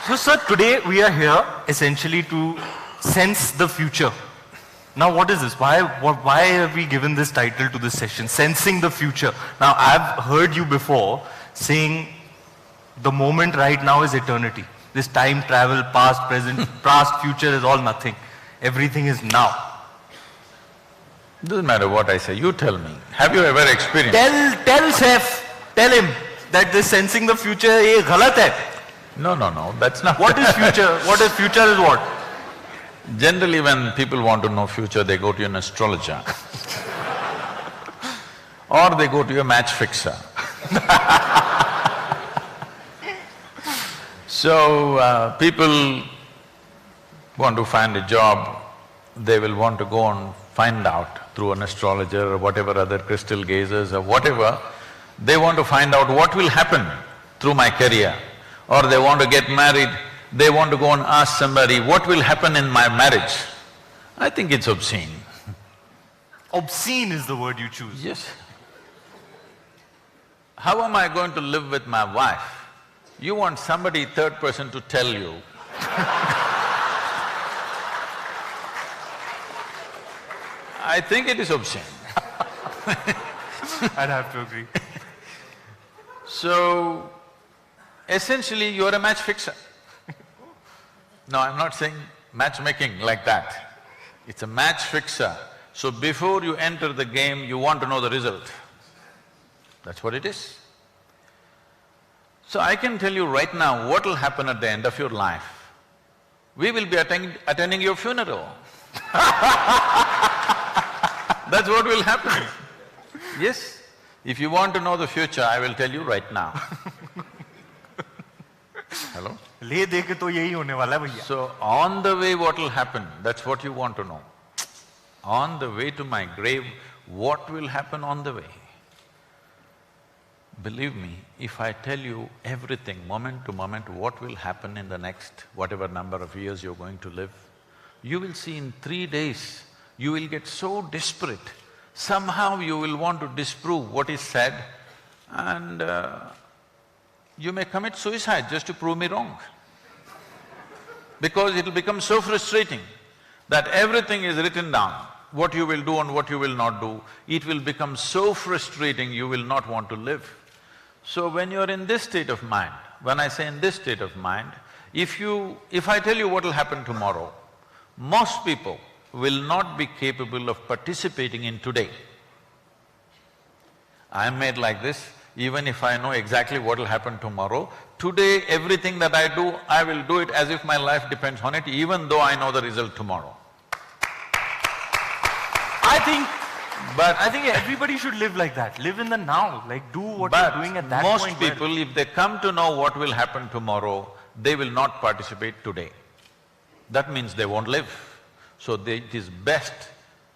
So sir, today we are here essentially to sense the future. Now what is this? Why have we given this title to this session? Sensing the future. Now I've heard you before saying the moment right now is eternity. This time travel, past, present, past, future is all nothing. Everything is now. Doesn't matter what I say, you tell me. Have you ever experienced… Tell Saif, tell him that this sensing the future is wrong. No, that's not… What is future? What is future is what? Generally when people want to know future, they go to an astrologer or they go to a match fixer. So, people want to find a job, they will want to go and find out through an astrologer or whatever other crystal gazers or whatever, they want to find out what will happen through my career. Or they want to get married, they want to go and ask somebody, what will happen in my marriage? I think it's obscene. Obscene is the word you choose. Yes. How am I going to live with my wife? You want somebody third person to tell you. I think it is obscene. I'd have to agree. So, essentially you're a match fixer. No, I'm not saying matchmaking like that. It's a match fixer. So before you enter the game, you want to know the result. That's what it is. So I can tell you right now what will happen at the end of your life. We will be attending your funeral. That's what will happen. Yes, if you want to know the future, I will tell you right now. Hello? ले दे के तो यही होने वाला है भैया. So, on the way what will happen, that's what you want to know. On the way to my grave, what will happen on the way? Believe me, if I tell you everything, moment to moment, what will happen in the next whatever number of years you're going to live, you will see in 3 days, you will get so desperate. Somehow you will want to disprove what is said and you may commit suicide just to prove me wrong. Because it'll become so frustrating that everything is written down, what you will do and what you will not do. It will become so frustrating, you will not want to live. So when you're in this state of mind, when I say in this state of mind, if I tell you what will happen tomorrow, most people will not be capable of participating in today. I'm made like this, even if I know exactly what will happen tomorrow, today everything that I do, I will do it as if my life depends on it, even though I know the result tomorrow. I think everybody should live like that, live in the now, like do what you're doing at that point. But most people, if they come to know what will happen tomorrow, they will not participate today. That means they won't live. So it is best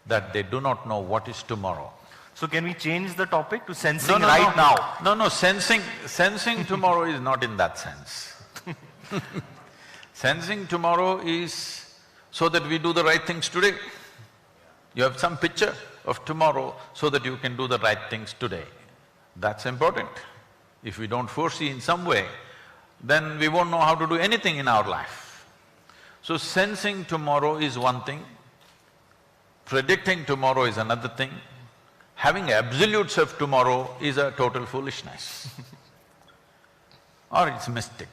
that they do not know what is tomorrow. So can we change the topic to sensing now? No, sensing tomorrow is not in that sense. Sensing tomorrow is so that we do the right things today. You have some picture of tomorrow so that you can do the right things today. That's important. If we don't foresee in some way, then we won't know how to do anything in our life. So sensing tomorrow is one thing, predicting tomorrow is another thing, having absolutes of tomorrow is a total foolishness or it's mystic.